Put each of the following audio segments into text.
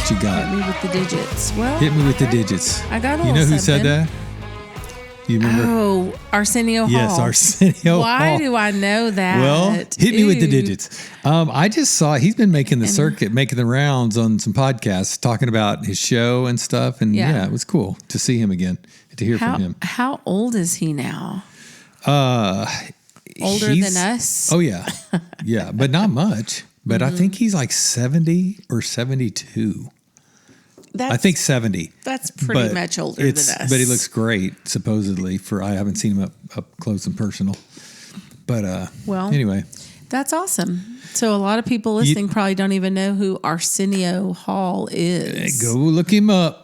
What you got? Hit me with the digits. Well, Hit me with the digits. I got a You know little who said something. that? You remember? Oh, Arsenio Hall. Yes, Arsenio Why Hall. do I know that? Well, hit me with the Ooh. digits. I just saw he's been making the circuit, making the rounds on some podcasts, talking about his show and stuff. And yeah, it was cool to see him again, to hear from him. How old is he now? Older than us? Oh, yeah. Yeah, but not much. But I think he's like 70 or 72. I think 70. That's pretty much older than us. But he looks great, supposedly. I haven't seen him up close and personal. But anyway. That's awesome. So a lot of people listening probably don't even know who Arsenio Hall is. Go look him up.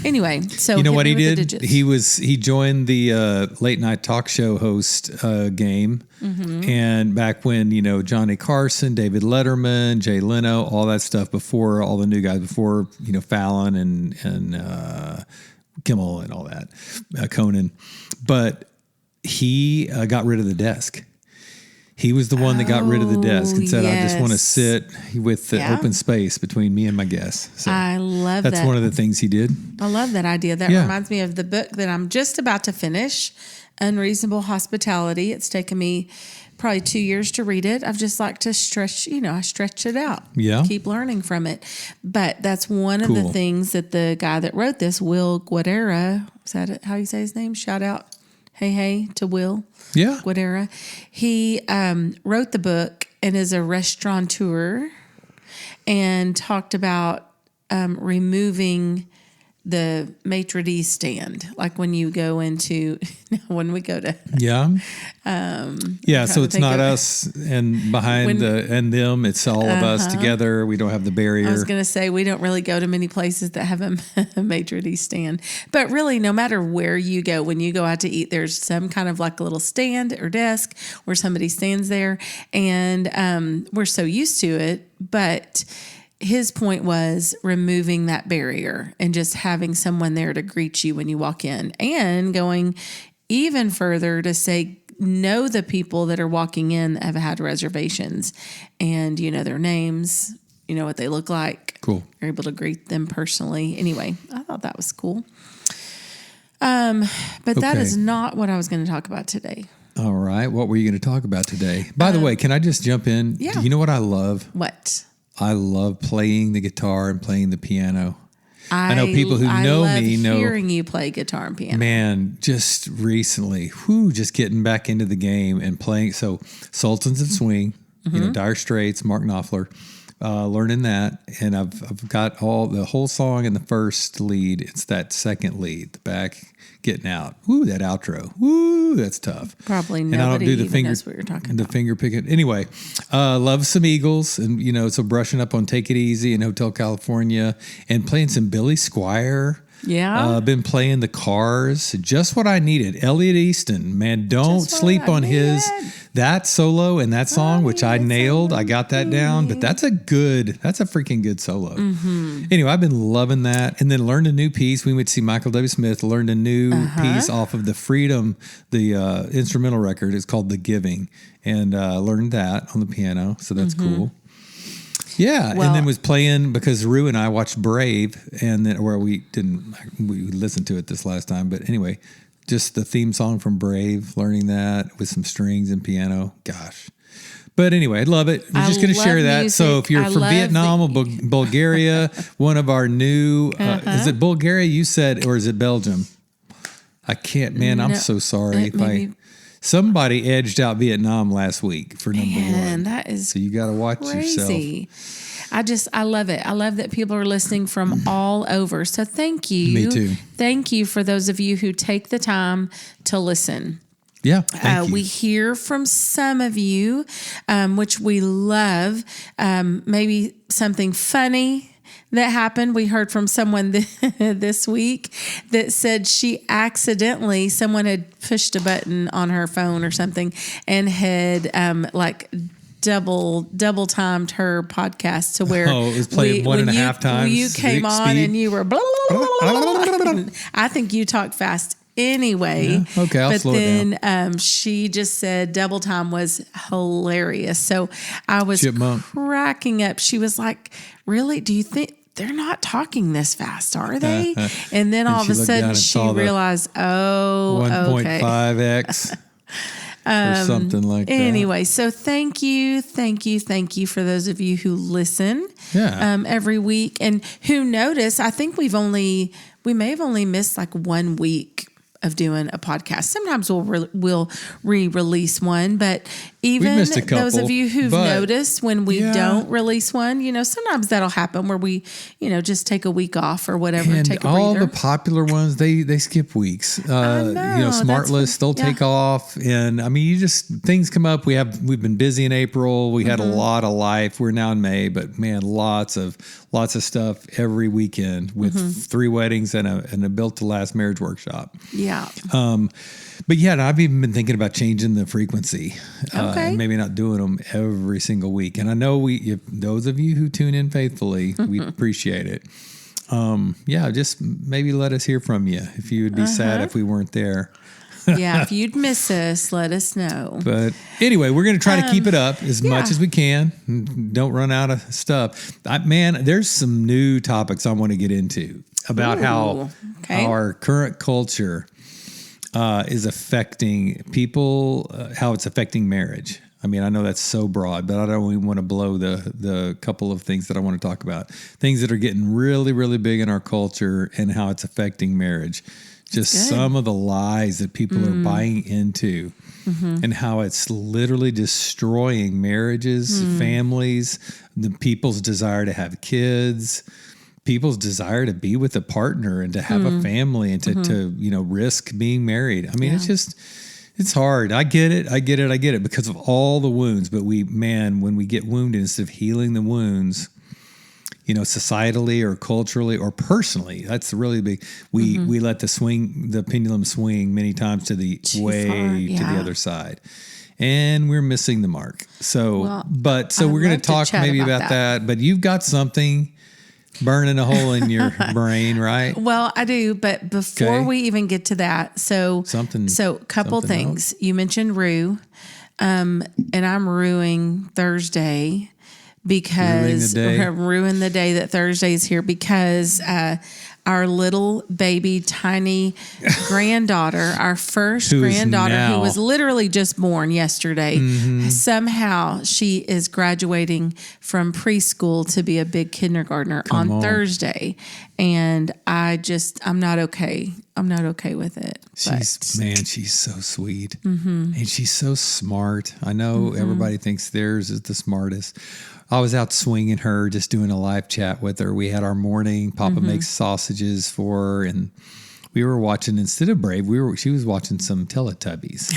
Anyway, so you know what he did? Digits. He joined the late night talk show host game, and back when Johnny Carson, David Letterman, Jay Leno, all that stuff before all the new guys, before Fallon and Kimmel and all that, Conan, but he got rid of the desk. He was the one that got rid of the desk and said, I just want to sit with the open space between me and my guests. So I love that. That's one of the things he did. I love that idea. That reminds me of the book that I'm just about to finish, Unreasonable Hospitality. It's taken me probably 2 years to read it. I've just like to stretch, I stretch it out. Yeah. Keep learning from it. But that's one of the things that the guy that wrote this, Will Guidara, is that how you say his name? Shout out. Hey to Will. Yeah. Guidara. He wrote the book and is a restaurateur and talked about removing the maitre d' stand, like when you go into when we go to so it's not us and behind and them, it's all of us together. We don't have the barrier. I was going to say we don't really go to many places that have a maitre d' stand, but really no matter where you go, when you go out to eat, there's some kind of like a little stand or desk where somebody stands there, and we're so used to it. But his point was removing that barrier and just having someone there to greet you when you walk in, and going even further to say, know the people that are walking in that have had reservations, and their names, what they look like. Cool. You're able to greet them personally. Anyway, I thought that was cool. But that is not what I was going to talk about today. All right. What were you going to talk about today? By the way, can I just jump in? Yeah. Do you know what I love? What? I love playing the guitar and playing the piano. I know people who know me know. Hearing you play guitar and piano. Man, just recently, just getting back into the game and playing. So Sultans and Swing, Dire Straits, Mark Knopfler, learning that, and I've got the whole song in the first lead. It's that second lead, the back getting out. Woo, that outro. Woo, that's tough. Probably nobody and I don't do the finger, knows what you're talking about. The finger picking. Anyway, love some Eagles, and so brushing up on Take It Easy and Hotel California, and playing some Billy Squier. Yeah. Been playing the Cars. Just what I needed. Elliot Easton, man, don't sleep on that solo and that song, which I nailed. I got that down, but that's a freaking good solo. Mm-hmm. Anyway, I've been loving that. And then learned a new piece. We went to see Michael W. Smith, learned a new piece off of the Freedom, the instrumental record. It's called The Giving, and learned that on the piano. So that's cool. Yeah, and then was playing, because Rue and I watched Brave, and then we listened to it this last time, but anyway, just the theme song from Brave, learning that with some strings and piano. Gosh. But anyway, I love it. We're just going to share that. Music. So if you're from Vietnam or Bulgaria, one of our new, is it Bulgaria you said, or is it Belgium? I can't, man, I'm so sorry somebody edged out Vietnam last week for number one. That is so you got to watch crazy. yourself. I love it. I love that people are listening from all over. So thank you. Me too. Thank you for those of you who take the time to listen. Yeah, thank you. We hear from some of you, which we love. Maybe something funny that happened. We heard from someone this week that said someone had pushed a button on her phone or something and had double timed her podcast to where it was played one and a half times. You came on speed. And you were blah, blah, blah, blah. I think you talk fast anyway. Yeah. Okay, I'll slow it down. She just said double time was hilarious. So I was cracking up. She was like, really? Do you think they're not talking this fast, are they? And then all of a she looked down sudden and she saw the realized, oh, okay. 1.5x or something like that. Anyway, so thank you for those of you who listen every week and who notice. I think we may have only missed like 1 week of doing a podcast. Sometimes we'll re-release one, but even those of you who've noticed when we don't release one, sometimes that'll happen where we, just take a week off or whatever and take a breather. All the popular ones, they skip weeks. Smart List, they'll take off. And I mean, things come up. We've been busy in April. We had a lot of life. We're now in May, but man, lots of stuff every weekend with 3 weddings and a built to last marriage workshop. Yeah. But I've even been thinking about changing the frequency, and maybe not doing them every single week. And I know those of you who tune in faithfully, we appreciate it. Just maybe let us hear from you if you would be sad if we weren't there. If you'd miss us, let us know. But anyway, we're going to try to keep it up as much as we can. Don't run out of stuff. There's some new topics I want to get into about how our current culture is affecting people, how it's affecting marriage. I mean, I know that's so broad, but I don't even want to blow the couple of things that I want to talk about. Things that are getting really, really big in our culture and how it's affecting marriage. Just some of the lies that people are buying into and how it's literally destroying marriages, families, the people's desire to have kids, people's desire to be with a partner and to have a family and to risk being married. I mean, it's hard. I get it because of all the wounds. But when we get wounded, instead of healing the wounds, societally or culturally or personally, that's really big. We let the pendulum swing many times to the other side. And we're missing the mark. So, we're going to talk maybe about that. But you've got something burning a hole in your brain, right? Well, I do, but before we even get to that, couple things. Else? You mentioned Rue, and I'm ruining Thursday because ruin the day that Thursday is here because our little baby tiny granddaughter, our first granddaughter who was literally just born yesterday, somehow she is graduating from preschool to be a big kindergartner on Thursday. And I'm not okay. I'm not okay with it. She's so sweet. And she's so smart. I know everybody thinks theirs is the smartest. I was out swinging her, just doing a live chat with her. We had our morning. Papa makes sausages for her, and we were watching, instead of Brave, she was watching some Teletubbies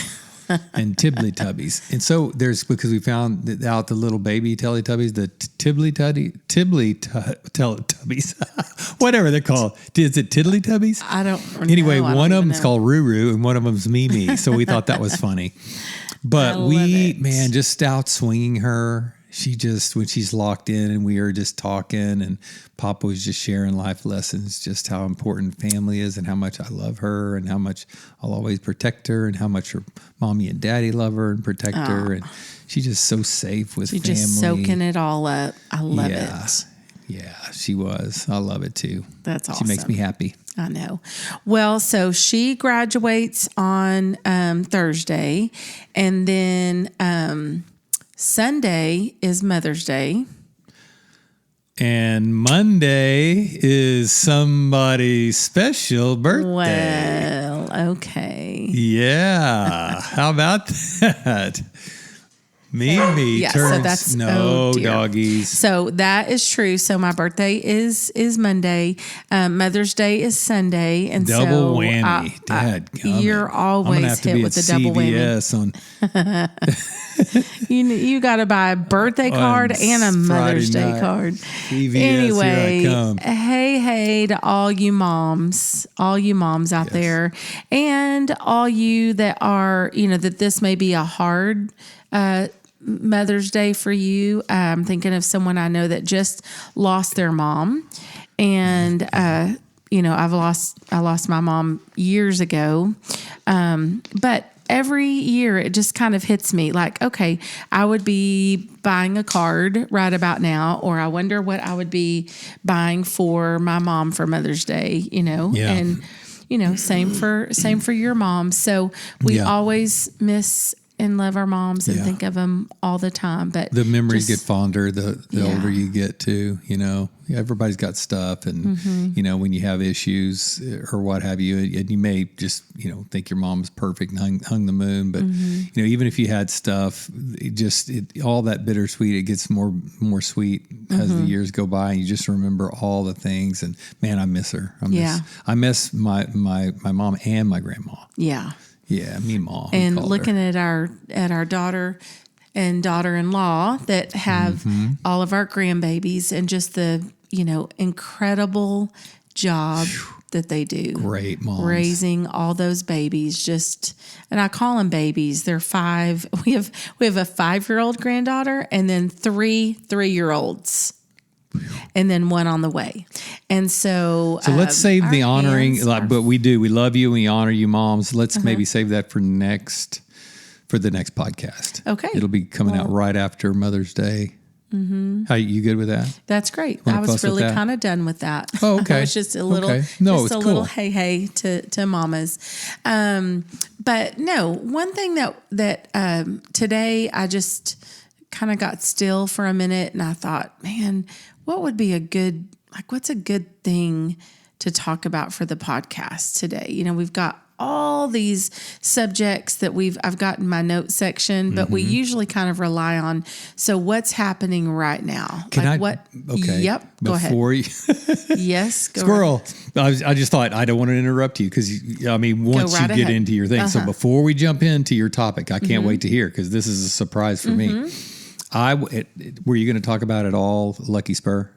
and Tibbly-Tubbies. And so because we found out the little baby Teletubbies, the Teletubbies, whatever they're called. Is it Tiddly-Tubbies? I don't know. Anyway, one of them's called Ruru and one of them's Mimi. So we thought that was funny. But just out swinging her. When she's locked in and we are just talking and Papa was just sharing life lessons, just how important family is and how much I love her and how much I'll always protect her and how much her mommy and daddy love her and protect her. And she's just so safe with family. She's just soaking it all up. I love it. Yeah, she was. I love it too. That's awesome. She makes me happy. I know. Well, so she graduates on Thursday, and then Sunday is Mother's Day. And Monday is somebody's special birthday. Well, okay. Yeah. How about that? Mimi turns, so that's doggies. So that is true. So my birthday is Monday. Mother's Day is Sunday, and double whammy. Dad, you're always hit with the double whammy. You got to buy a birthday card and a Mother's Day card. CVS, anyway, here I come. Hey to all you moms out there, and all you that are that this may be a hard Mother's Day for you. I'm thinking of someone I know that just lost their mom, and I lost my mom years ago, but every year it just kind of hits me like, okay, I would be buying a card right about now, or I wonder what I would be buying for my mom for Mother's Day, Yeah. and same for your mom. So we always miss and love our moms and think of them all the time. But the memories get fonder the older you get too. Everybody's got stuff, and when you have issues or what have you, and you may just think your mom's perfect and hung the moon, but even if you had stuff, all that bittersweet, it gets more sweet as the years go by, and you just remember all the things. And man, I miss her. I miss my mom and my grandma. Yeah, me mom. And looking at our daughter and daughter-in-law that have all of our grandbabies, and just the incredible job that they do. Great moms. Raising all those babies, and I call them babies. They're 5. We have a 5-year-old granddaughter, and then 3 3-year-olds. And then 1 on the way. And so let's save the honoring, but we love you and we honor you, moms. Let's maybe save that for the next podcast. Okay. It'll be coming out right after Mother's Day. How you good with that? That's great. I was really kind of done with that. Oh, okay. It was just a little, little hey to mamas. But no, one thing that today I just kind of got still for a minute, and I thought, man, what would be what's a good thing to talk about for the podcast today? We've got all these subjects that I've got in my notes section, but we usually kind of rely on, so what's happening right now? Okay. Yep. Go ahead. Yes. Go Squirrel. Right. I just thought I don't want to interrupt you because once you get into your thing. So before we jump into your topic, I can't wait to hear, because this is a surprise for me. Were you going to talk about it all, Lucky Spur?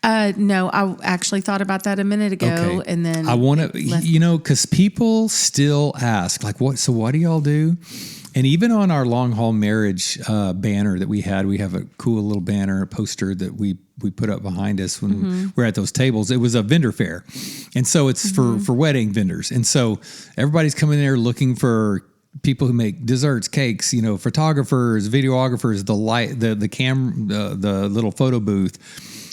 No, I actually thought about that a minute ago, and then I want to, because people still ask, like, what do y'all do? And even on our long haul marriage banner that we have a cool little banner, a poster that we put up behind us when we're at those tables. It was a vendor fair, and so it's for wedding vendors, and so everybody's coming there looking for people who make desserts, cakes, photographers, videographers, the light, the camera, the little photo booth,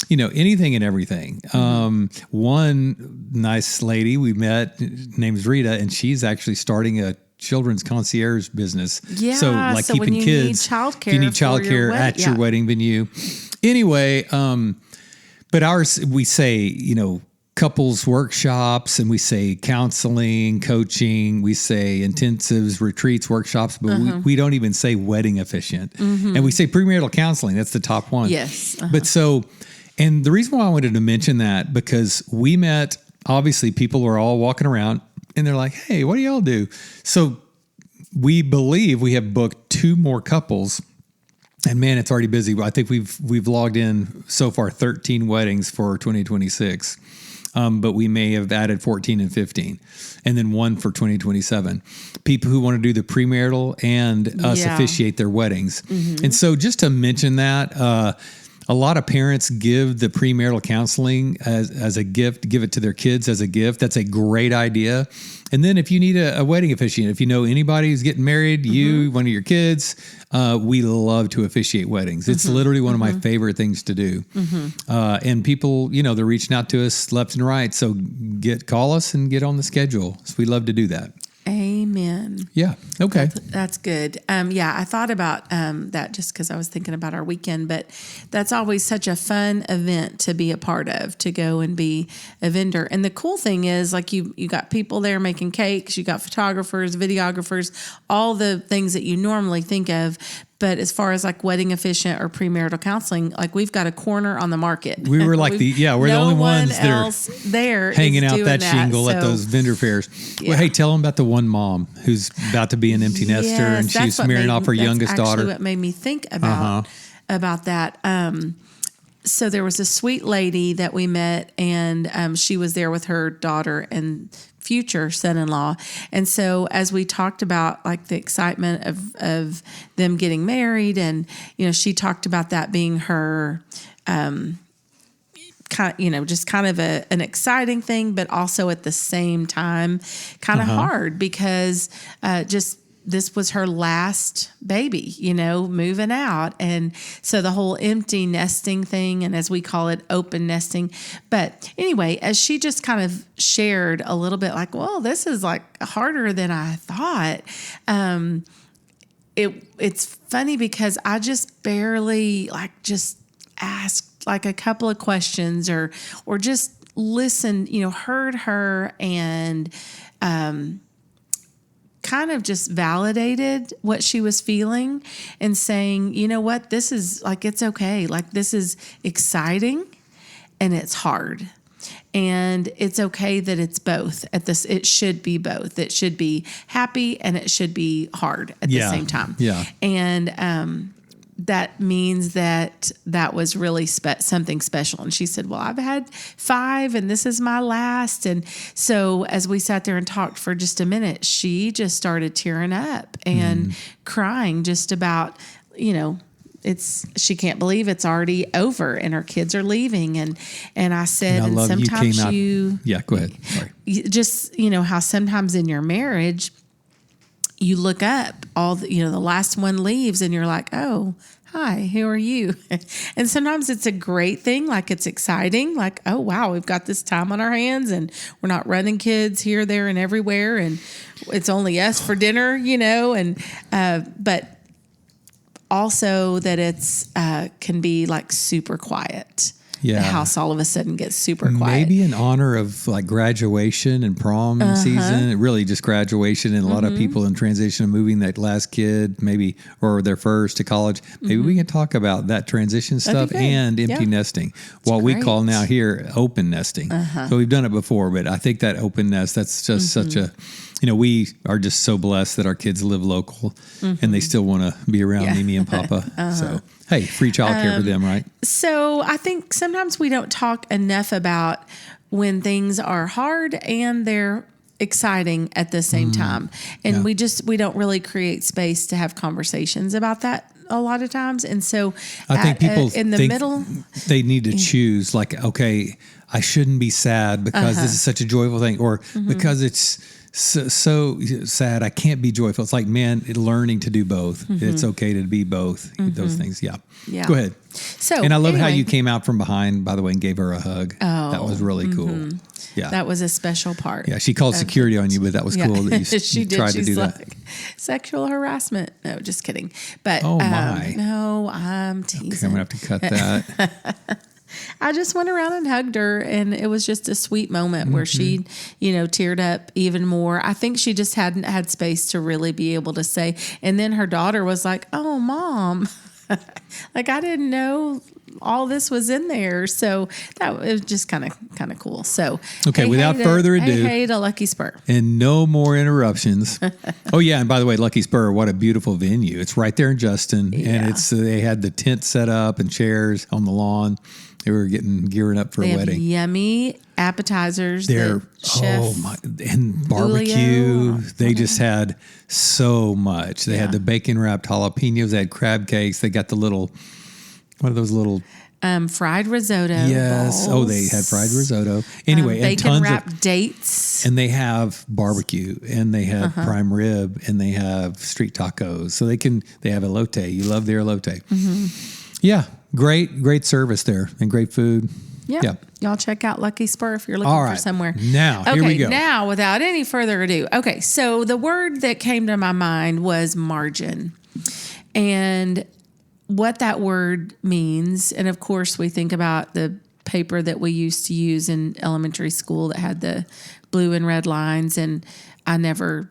anything and everything. One nice lady we met, name's Rita, and she's actually starting a children's concierge business. Yeah. So keeping kids, if you need childcare at your wedding venue. Anyway, but ours, we say, couples workshops, and we say counseling, coaching, we say intensives, retreats, workshops, but we don't even say wedding efficient. And we say premarital counseling. That's the top one. Yes. But and the reason why I wanted to mention that, because we met, obviously people were all walking around and they're like, hey, what do y'all do? So we believe we have booked 2 more couples. And man, it's already busy. I think we've logged in so far 13 weddings for 2026. But we may have added 14 and 15, and then 1 for 2027. People who want to do the premarital and us officiate their weddings. And so just to mention that, a lot of parents give the premarital counseling as a gift, give it to their kids as a gift. That's a great idea. And then if you need a wedding officiant, if you know anybody who's getting married, one of your kids, we love to officiate weddings. It's literally one of my favorite things to do. And people, they're reaching out to us left and right. So call us and get on the schedule. So we love to do that. Amen. Yeah. Okay. That's good. I thought about that just because I was thinking about our weekend, but that's always such a fun event to be a part of, to go and be a vendor. And the cool thing is, like, you got people there making cakes, you got photographers, videographers, all the things that you normally think of. But as far as like wedding efficient or premarital counseling, like, we've got a corner on the market. We were like we're the only ones that are there hanging out that shingle at those vendor fairs. Yeah. Well, hey, tell them about the one mom who's about to be an empty nester, and she's marrying off her youngest daughter. That's what made me think about that. So there was a sweet lady that we met, and she was there with her daughter and future son-in-law. And so as we talked about like the excitement of them getting married, and she talked about that being her just kind of an exciting thing, but also at the same time kind of hard, because just this was her last baby, moving out. And so the whole empty nesting thing, and as we call it, open nesting. But anyway, as she just kind of shared a little bit like, well, this is like harder than I thought. It's funny because I just barely just asked like a couple of questions or just listened, heard her and, kind of just validated what she was feeling and saying, you know what, this is like, it's okay. Like, this is exciting and it's hard. And it's okay that it's both it should be both. It should be happy and it should be hard at the same time. Yeah. And, that means that was really something special. And she said, well, I've had 5 and this is my last. And so as we sat there and talked for just a minute, she just started tearing up and crying just about, she can't believe it's already over and her kids are leaving. And I said, and sometimes go ahead. Sorry. Just, how sometimes in your marriage, you look up the last one leaves and you're like, oh, hi, who are you? And sometimes it's a great thing. Like, it's exciting. Like, oh, wow, we've got this time on our hands and we're not running kids here, there, and everywhere. And it's only us for dinner, but also that it's, can be like super quiet. Yeah. The house all of a sudden gets super quiet. Maybe in honor of like graduation and prom season, really just graduation, and a lot of people in transition of moving that last kid, maybe, or their first to college. Maybe we can talk about that transition stuff and empty nesting. What we call now here open nesting. So we've done it before, but I think that open nest, that's just such a, we are just so blessed that our kids live local and they still want to be around Mimi and Papa. So, hey, free childcare for them, right? So I think sometimes we don't talk enough about when things are hard and they're exciting at the same time. And we don't really create space to have conversations about that a lot of times. And so I think people in the middle, they need to choose like, okay, I shouldn't be sad because this is such a joyful thing, or because it's so sad I can't be joyful. It's like, man, learning to do both. It's okay to be both. Those things. Yeah. Go ahead. So, and I love how you came out from behind, by the way, and gave her a hug. Oh, that was really cool. Yeah. That was a special part. Yeah. She called security on you, but that was cool that you tried to do that. Sexual harassment. No, just kidding. But oh my. No, I'm teasing. Okay, I'm going to have to cut that. I just went around and hugged her, and it was just a sweet moment where she, teared up even more. I think she just hadn't had space to really be able to say. And then her daughter was like, "Oh, Mom, like I didn't know all this was in there." So that was just kind of cool. So okay, without further ado, hey to Lucky Spur, and no more interruptions. Oh yeah, and by the way, Lucky Spur, what a beautiful venue! It's right there in Justin, and they had the tent set up and chairs on the lawn. They were gearing up for a wedding. Yummy appetizers. And barbecue. Julio. They just had so much. They had the bacon wrapped jalapenos. They had crab cakes. They got the little, what are those little? Fried risotto. Yes. Balls. Oh, they had fried risotto. Anyway, and bacon tons wrapped of dates. And they have barbecue, and they have prime rib, and they have street tacos. So they have elote. You love their elote. Yeah. Great service there and great food. Yeah. Y'all check out Lucky Spur if you're looking for somewhere. Now, here we go. Now, without any further ado. Okay, so the word that came to my mind was margin. And what that word means, and of course we think about the paper that we used to use in elementary school that had the blue and red lines, and I never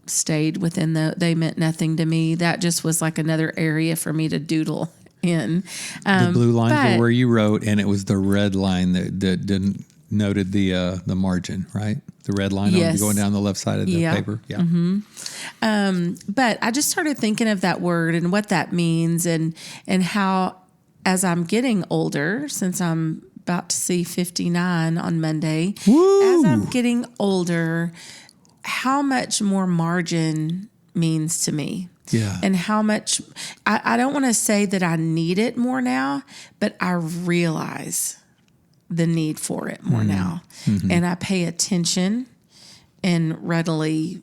stayed within they meant nothing to me. That just was like another area for me to doodle in. The blue lines were where you wrote, and it was the red line that noted the margin, right? The red line going down the left side of the paper. Yeah. But I just started thinking of that word and what that means, and how, as I'm getting older, since I'm about to see 59 on Monday, as I'm getting older, how much more margin means to me. Yeah. And how much, I don't want to say that I need it more now, but I realize the need for it more now. And I pay attention and readily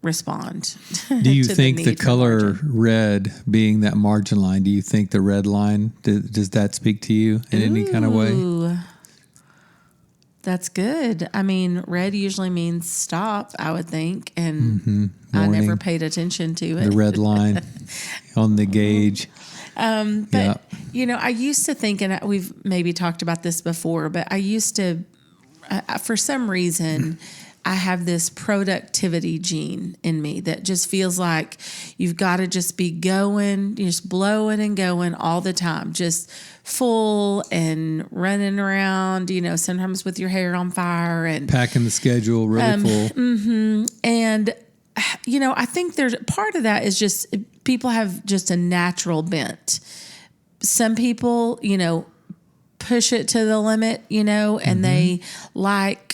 respond. Do you to think the need for color margin. red being that margin line, do you think the red line, does that speak to you in any kind of way? Ooh, that's good. I mean, red usually means stop, I would think, and I never Warning. paid attention to it. The red line on the gauge. But I used to think, and we've maybe talked about this before, but I used to, for some reason, I have this productivity gene in me that just feels like you've got to just be going, just blowing and going all the time, just full and running around, sometimes with your hair on fire and Packing the schedule really full. and I think there's part of that is just people have just a natural bent. Some people, push it to the limit, and they like,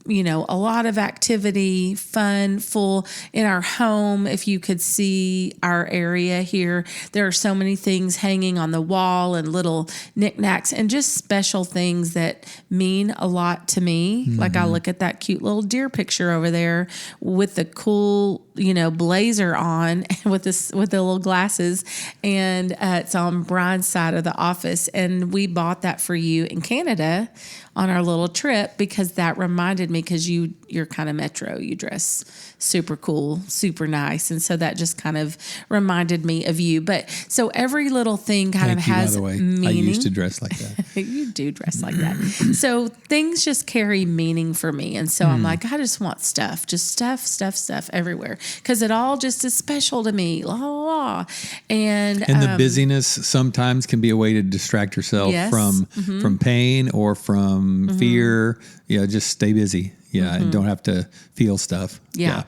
a lot of activity, fun, full. In our home, if you could see our area here, there are so many things hanging on the wall and little knickknacks and just special things that mean a lot to me. Like I look at that cute little deer picture over there with the cool, blazer on with the little glasses, and it's on Brian's side of the office. And we bought that for you in Canada on our little trip because that reminded me, because you're kind of metro, you dress super cool, super nice, and so that just kind of reminded me of you. But so every little thing kind of has by the way. meaning. I used to dress like that. You do dress like that. So things just carry meaning for me, and so I'm like, I just want stuff, just stuff everywhere, because it all just is special to me. La la la. And the busyness sometimes can be a way to distract yourself Yes. from pain or from fear. Yeah, just stay busy. Yeah, and don't have to feel stuff. Yeah.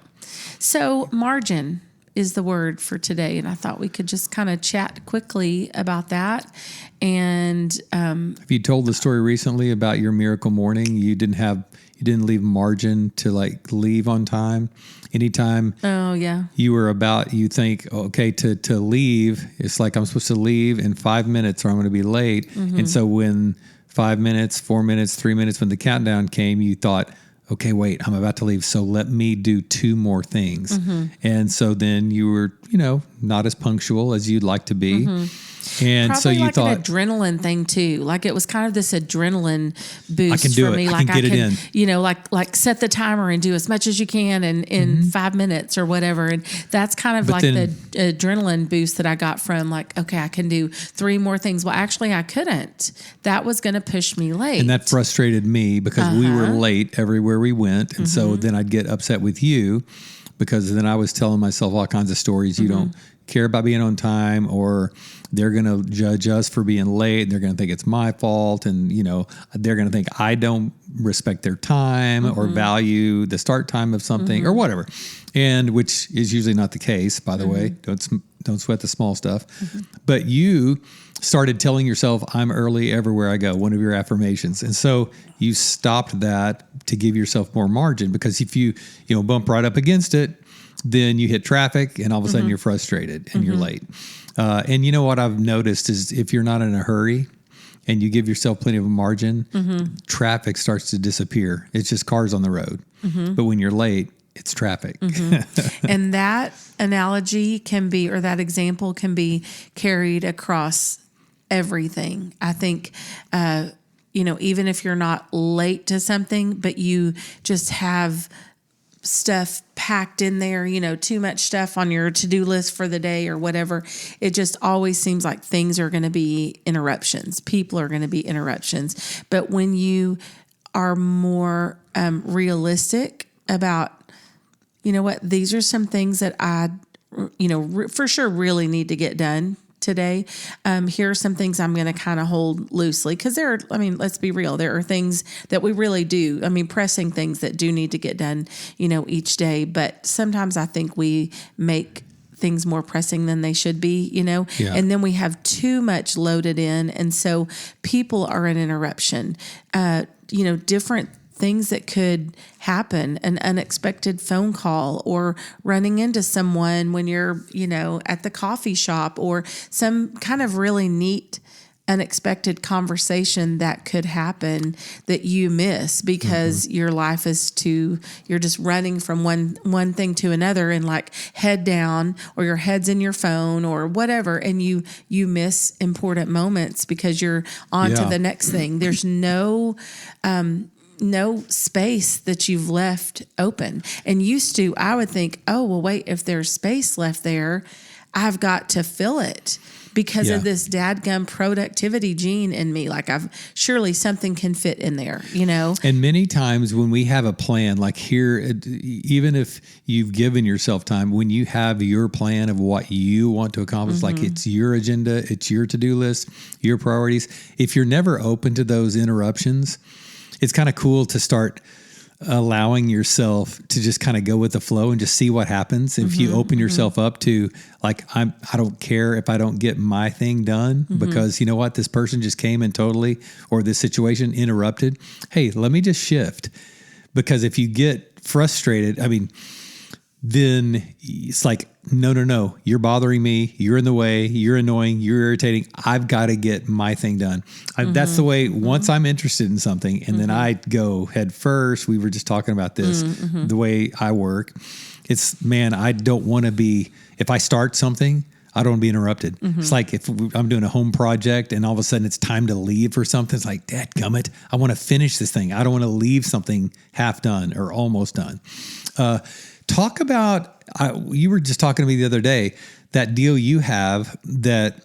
So margin is the word for today, and I thought we could just kind of chat quickly about that. And Have you told the story recently about your miracle morning? You didn't leave margin to leave on time. Anytime you think, okay, to leave, it's like I'm supposed to leave in 5 minutes or I'm going to be late. And so when 5 minutes, 4 minutes, 3 minutes, when the countdown came, you thought, okay, wait, I'm about to leave. So let me do 2 more things. And so then you were, not as punctual as you'd like to be. And probably so you like thought, an adrenaline thing too. Like it was kind of this adrenaline boost I can do for it. me. I Like can get it in. Like set the timer and do as much as you can in 5 minutes or whatever. And that's kind of the adrenaline boost that I got from okay, I can do 3 more things. Well, actually I couldn't. That was going to push me late. and that frustrated me because we were late everywhere we went. And so then I'd get upset with you because then I was telling myself all kinds of stories. You don't care about being on time, or they're going to judge us for being late. And they're going to think it's my fault. And, they're going to think I don't respect their time or value the start time of something or whatever. And which is usually not the case, by the way. Don't sweat the small stuff. But you started telling yourself, I'm early everywhere I go, one of your affirmations. And so you stopped that to give yourself more margin, because if you bump right up against it, then you hit traffic and all of a sudden you're frustrated and you're late. And what I've noticed is if you're not in a hurry and you give yourself plenty of a margin, traffic starts to disappear. It's just cars on the road. But when you're late, it's traffic. And that analogy or that example can be carried across everything. I think, even if you're not late to something, but you just have stuff packed in there, too much stuff on your to-do list for the day or whatever, it just always seems like things are going to be interruptions. People are going to be interruptions. But when you are more realistic about, these are some things that I, for sure really need to get done today. Here are some things I'm going to kind of hold loosely, because let's be real. There are things that we really do. Pressing things that do need to get done, each day. But sometimes I think we make things more pressing than they should be, and then we have too much loaded in. And so people are an interruption, different things that could happen, an unexpected phone call or running into someone when you're, at the coffee shop, or some kind of really neat unexpected conversation that could happen that you miss because your life is you're just running from one thing to another and like head down, or your head's in your phone or whatever, and you miss important moments because you're on to the next thing. There's no space that you've left open. And used to, I would think, oh, well, wait, if there's space left there, I've got to fill it because of this dadgum productivity gene in me. Like surely something can fit in there, you know? And many times when we have a plan, like here, even if you've given yourself time, when you have your plan of what you want to accomplish, like it's your agenda, it's your to-do list, your priorities. If you're never open to those interruptions, it's kind of cool to start allowing yourself to just kind of go with the flow and just see what happens. If you open yourself up to like, I don't care if I don't get my thing done because you know what, this person just came in totally, or this situation interrupted. Hey, let me just shift. Because if you get frustrated, I mean, then it's like, no, you're bothering me. You're in the way. You're annoying. You're irritating. I've got to get my thing done. That's the way, once I'm interested in something and then I go head first, we were just talking about this, the way I work, it's, man, I don't want to be, if I start something, I don't want to be interrupted. It's like if I'm doing a home project and all of a sudden it's time to leave for something, it's like, dadgummit, I want to finish this thing. I don't want to leave something half done or almost done. Talk about, you were just talking to me the other day, that deal you have that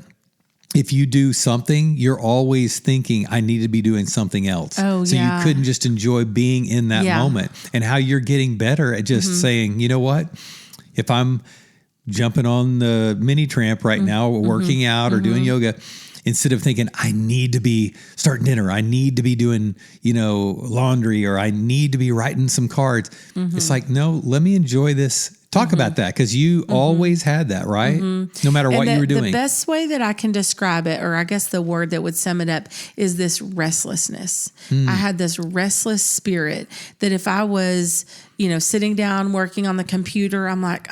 if you do something, you're always thinking, I need to be doing something else. So you couldn't just enjoy being in that moment, and how you're getting better at just saying, you know what, if I'm jumping on the mini tramp right now, or working out or doing yoga, instead of thinking, I need to be starting dinner, I need to be doing, laundry, or I need to be writing some cards. It's like, no, let me enjoy this. Talk about that, because you always had that, right? No matter what you were doing. The best way that I can describe it, or I guess the word that would sum it up, is this restlessness. I had this restless spirit that if I was, sitting down working on the computer, I'm like,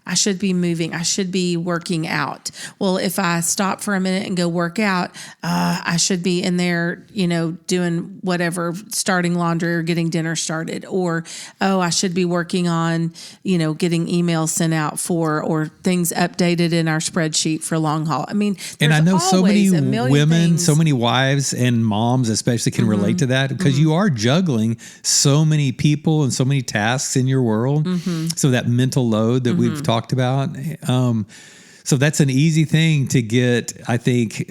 I should be moving. I should be working out. Well, if I stop for a minute and go work out, I should be in there, doing whatever, starting laundry or getting dinner started. Or, I should be working on, getting emails sent out or things updated in our spreadsheet for long haul. I mean, and I know so many women, things. So many wives and moms especially can relate to that, because you are juggling so many people and so many tasks in your world. So that mental load that we've talked about. So that's an easy thing to get, I think,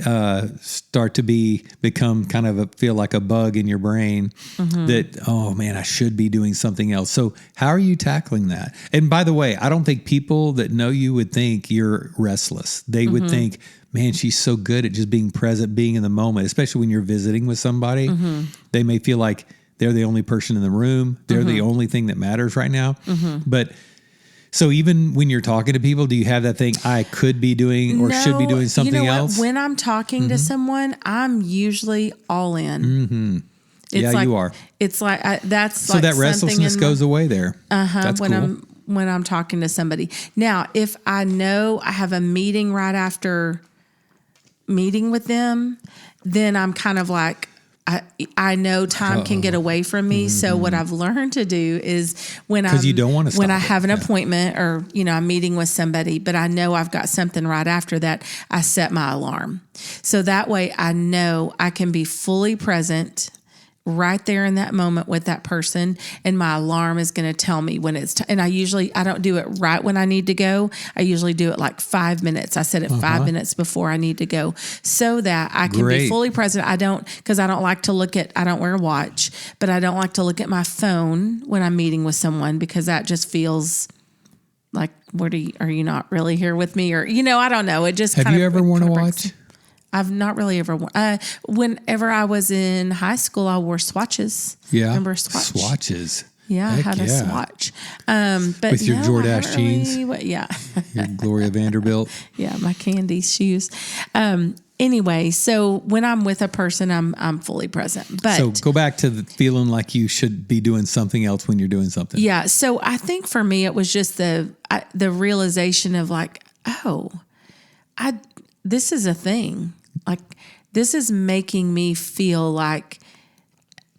start to become kind of feel like a bug in your brain that, oh man, I should be doing something else. So how are you tackling that? And by the way, I don't think people that know you would think you're restless. They would think, man, she's so good at just being present, being in the moment, especially when you're visiting with somebody. They may feel like they're the only person in the room. They're the only thing that matters right now. But so even when you're talking to people, do you have that thing, I could be doing or should be doing something else? When I'm talking to someone, I'm usually all in. It's you are. It's like that's so like that restlessness goes away there. That's cool. When I'm talking to somebody. Now, if I know I have a meeting right after meeting with them, then I'm kind of like, I know time can get away from me. So what I've learned to do is when you don't want to when I have an appointment or, I'm meeting with somebody, but I know I've got something right after that, I set my alarm. So that way I know I can be fully present right there in that moment with that person, and my alarm is going to tell me when it's and I don't do it right when I need to go. I usually do it like 5 minutes. I set it 5 minutes before I need to go, so that I can be fully present. I don't like to I don't wear a watch, but I don't like to look at my phone when I'm meeting with someone, because that just feels like, are you not really here with me? Or, I don't know. It just have you ever worn a watch? I've not really ever worn. Whenever I was in high school, I wore swatches. Yeah, remember a swatch? Swatches. Yeah, Heck I had a swatch. But with your Jordache jeans, yeah, your Gloria Vanderbilt. Yeah, my candy shoes. Anyway, so when I'm with a person, I'm fully present. But so go back to the feeling like you should be doing something else when you're doing something. Yeah. So I think for me, it was just the realization of like, this is a thing. Like, this is making me feel like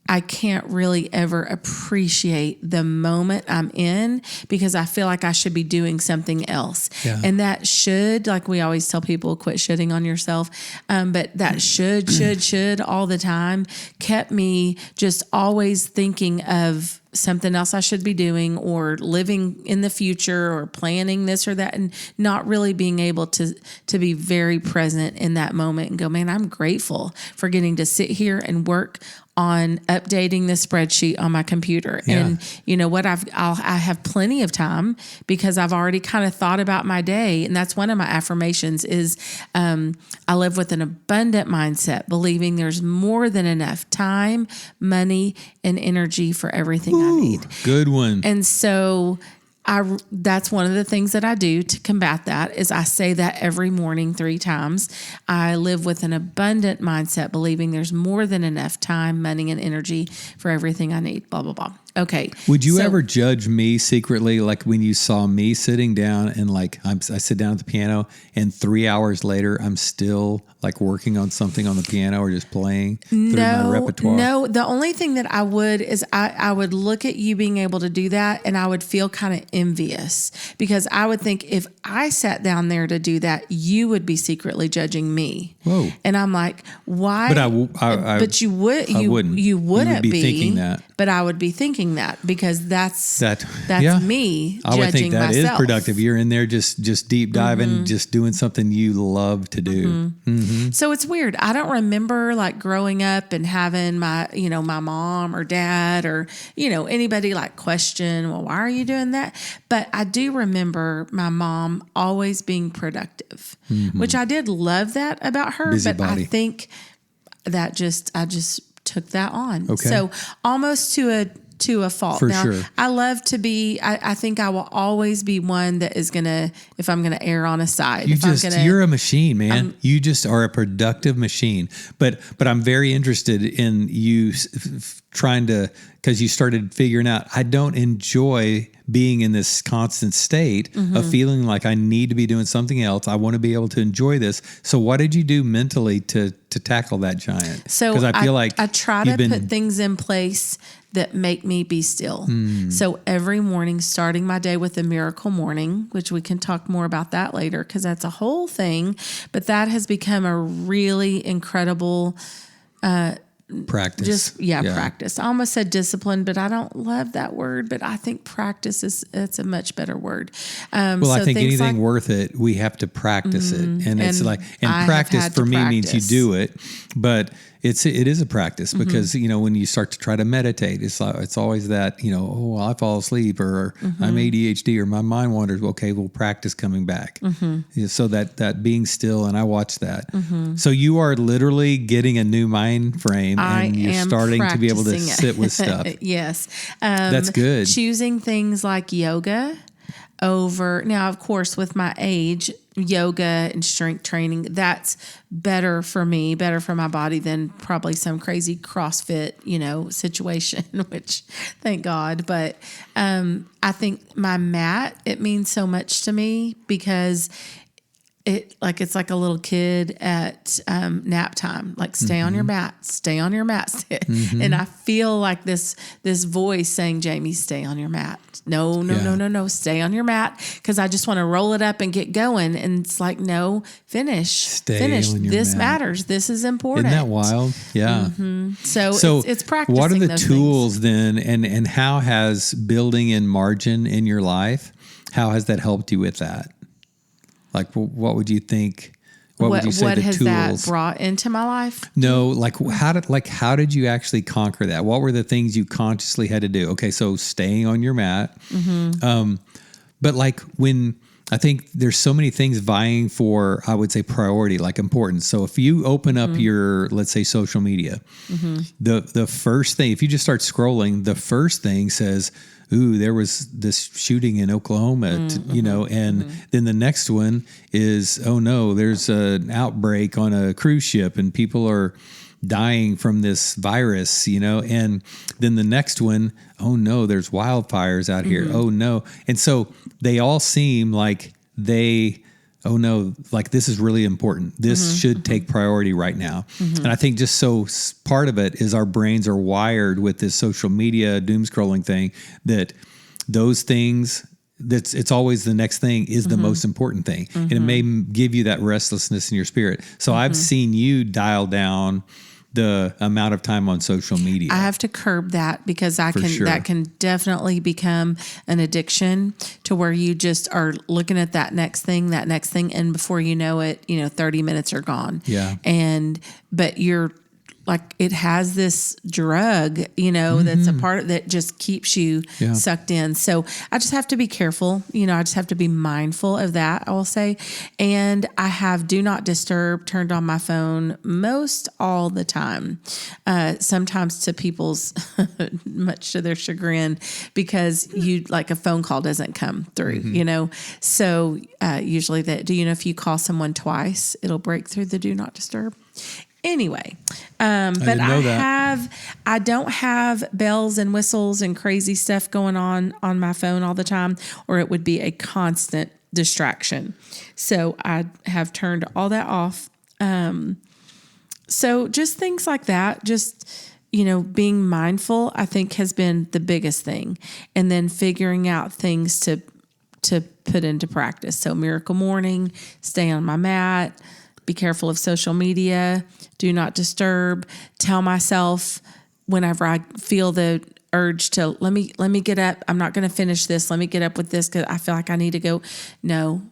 I can't really ever appreciate the moment I'm in because I feel like I should be doing something else. Yeah. And that should, like we always tell people, quit shitting on yourself. But that should all the time kept me just always thinking of something else I should be doing or living in the future or planning this or that and not really being able to be very present in that moment and go, man, I'm grateful for getting to sit here and work on updating the spreadsheet on my computer. Yeah. And you know what? I have plenty of time because I've already kind of thought about my day. And that's one of my affirmations is I live with an abundant mindset, believing there's more than enough time, money, and energy for everything I need. Good one. And so that's one of the things that I do to combat that is I say that every morning 3 times. I live with an abundant mindset, believing there's more than enough time, money, and energy for everything I need, blah, blah, blah. Okay. Would you ever judge me secretly, like when you saw me sitting down and like I sit down at the piano and 3 hours later I'm still like working on something on the piano or just playing through my repertoire? No, the only thing that I would is I would look at you being able to do that and I would feel kind of envious because I would think if I sat down there to do that, you would be secretly judging me. Whoa. And I'm like, why? But you wouldn't. You wouldn't be thinking that. But I would be thinking that because that's yeah. me I would think judging that myself. is productive. You're in there just deep diving, just doing something you love to do. So it's weird. I don't remember like growing up and having my mom or dad or, anybody like question, well, why are you doing that? But I do remember my mom always being productive, which I did love that about her. Busybody. I think that I just took that on. Okay. So almost to a fault. For now, sure. I love to be, I think I will always be one that is if I'm going to err on a side. You're a machine, man. You just are a productive machine. But I'm very interested in you trying to, because you started figuring out, I don't enjoy being in this constant state of feeling like I need to be doing something else. I want to be able to enjoy this. So what did you do mentally to tackle that giant? So because I feel like I try to put things in place that make me be still. So every morning, starting my day with a miracle morning, which we can talk more about that later because that's a whole thing. But that has become a really incredible practice. Practice. I almost said discipline, but I don't love that word. But I think practice it's a much better word. I think anything worth it, we have to practice it, and it's like practice for me means you do it, but it is a practice because when you start to try to meditate, it's always that I fall asleep or I'm ADHD or my mind wanders. Okay, we'll practice coming back. So that being still, and I watch that. So you are literally getting a new mind frame, and you're starting to be able to sit with stuff. Yes, that's good. Choosing things like yoga over now, of course, with my age, yoga and strength training, that's better for me, better for my body than probably some crazy CrossFit, situation, which thank God. But I think my mat, it means so much to me because it's like a little kid at nap time, like stay on your mat, and I feel like this voice saying, Jamie, stay on your mat. No, stay on your mat because I just want to roll it up and get going. And it's like, no, finish. On your this mat. Matters. This is important. Isn't that wild? Yeah. So it's practicing. What are the those tools things. then, and how has building in margin in your life, how has that helped you with that? Like, what would you think? What would you say what the has tools that brought into my life? No, how did you actually conquer that? What were the things you consciously had to do? Okay, so staying on your mat, but like when I think there's so many things vying for, I would say, priority, like importance. So if you open up your, let's say, social media, the first thing, if you just start scrolling, the first thing says, ooh, there was this shooting in Oklahoma, and then the next one is, oh no, there's an outbreak on a cruise ship and people are dying from this virus, and then the next one, oh no, there's wildfires out here. Oh no. And so they all seem like they oh no, like this is really important. This should take priority right now. And I think just so part of it is our brains are wired with this social media doom scrolling thing that those things, it's always the next thing is the most important thing. And it may give you that restlessness in your spirit. So I've seen you dial down the amount of time on social media. I have to curb that because that can definitely become an addiction to where you just are looking at that next thing. And before you know it, 30 minutes are gone. Yeah. But you're like, it has this drug, that's a part that just keeps you sucked in. So I just have to be careful. I just have to be mindful of that, I will say. And I have do not disturb turned on my phone most all the time. Sometimes to people's, much to their chagrin, because like a phone call doesn't come through, So usually if you call someone twice, it'll break through the do not disturb. Anyway, but I don't have bells and whistles and crazy stuff going on my phone all the time, or it would be a constant distraction. So I have turned all that off. So just things like that, just, being mindful, I think has been the biggest thing. And then figuring out things to put into practice. So Miracle Morning, stay on my mat, be careful of social media, do not disturb, tell myself whenever I feel the urge to let me get up. I'm not going to finish this. Let me get up with this because I feel like I need to go. No,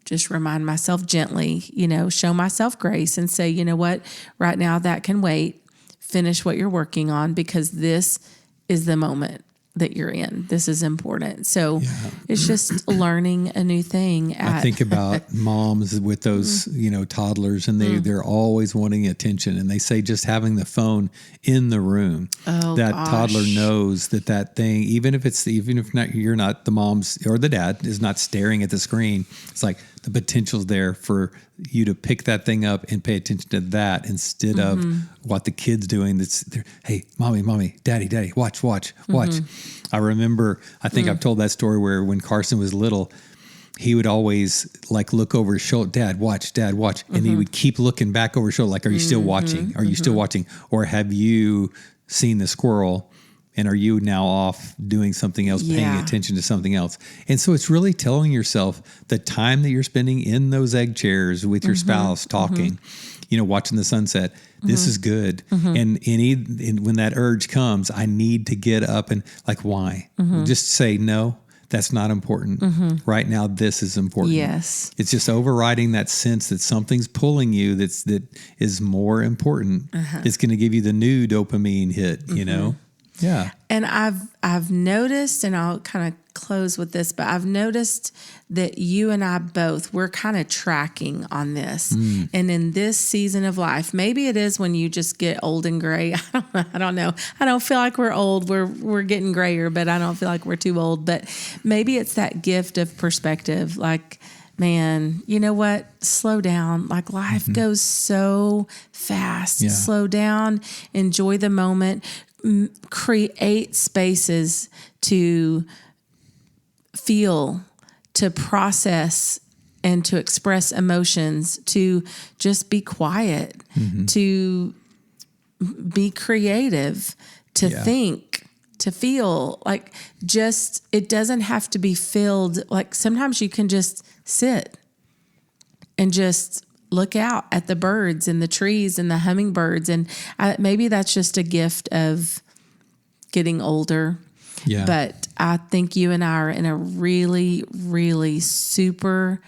just remind myself gently, show myself grace and say, you know what, right now that can wait. Finish what you're working on because this is the moment that you're in. This is important. So it's just learning a new thing. I think about moms with those, toddlers, and they're always wanting attention. And they say just having the phone in the room, toddler knows that thing, even if you're not the mom's or the dad is not staring at the screen. It's like the potential's there for you to pick that thing up and pay attention to that instead of what the kid's doing. Hey, mommy, daddy, watch. I remember, I think I've told that story where when Carson was little, he would always like look over his shoulder, Dad, watch. And he would keep looking back over his shoulder. Like, are you still watching? Are you still watching? Or have you seen the squirrel? And are you now off doing something else, paying attention to something else? And so it's really telling yourself the time that you're spending in those egg chairs with your spouse talking, watching the sunset, this is good. And when that urge comes, I need to get up and like, why? Just say, no, that's not important. Right now, this is important. Yes. It's just overriding that sense that something's pulling you that is more important. It's going to give you the new dopamine hit, Yeah. And I've noticed, and I'll kind of close with this, but I've noticed that you and I both, we're kind of tracking on this. And in this season of life, maybe it is when you just get old and gray. I don't know. I don't feel like we're old. We're getting grayer, but I don't feel like we're too old. But maybe it's that gift of perspective. Like, man, you know what? Slow down. Like life goes so fast. Yeah. Slow down. Enjoy the moment. Create spaces to feel, to process, and to express emotions, to just be quiet, to be creative, to think, to feel. Like just, it doesn't have to be filled. Like sometimes you can just sit and just look out at the birds and the trees and the hummingbirds. And maybe that's just a gift of getting older. Yeah. But I think you and I are in a really, really super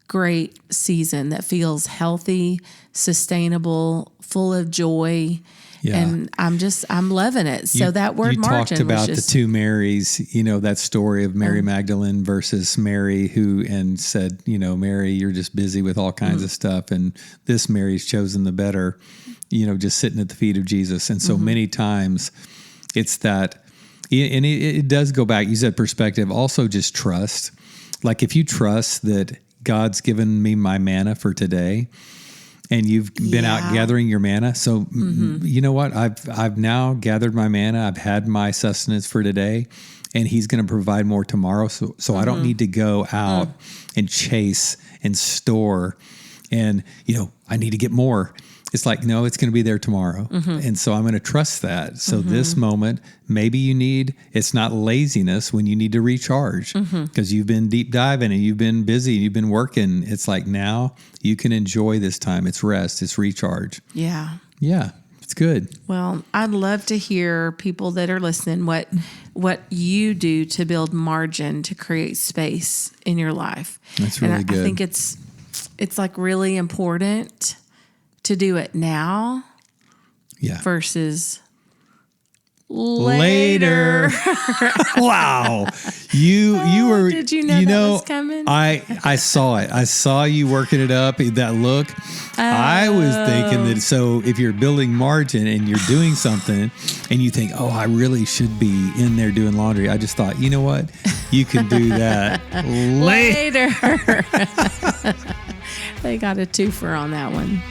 great season that feels healthy, sustainable, full of joy. Yeah. And I'm loving it. So that word margin. You talked about the two Marys, that story of Mary Magdalene versus Mary and said, Mary, you're just busy with all kinds of stuff. And this Mary's chosen the better, just sitting at the feet of Jesus. And so many times it's that, and it does go back. You said perspective, also just trust. Like if you trust that God's given me my manna for today, and you've been out gathering your manna. So you know what? I've now gathered my manna. I've had my sustenance for today, and he's going to provide more tomorrow. So I don't need to go out and chase and store. And, I need to get more. It's like, no, it's going to be there tomorrow. And so I'm going to trust that. So this moment, maybe it's not laziness when you need to recharge because you've been deep diving and you've been busy, you've been working. It's like now you can enjoy this time. It's rest, it's recharge. Yeah. Yeah. It's good. Well, I'd love to hear people that are listening what you do to build margin to create space in your life. That's really good. I think it's like really important to do it now versus later. Wow. You were, did you know that was coming? I saw it. I saw you working it up, that look. I was thinking that, so if you're building margin and you're doing something and you think, oh, I really should be in there doing laundry. I just thought, you know what? You can do that later. They got a twofer on that one.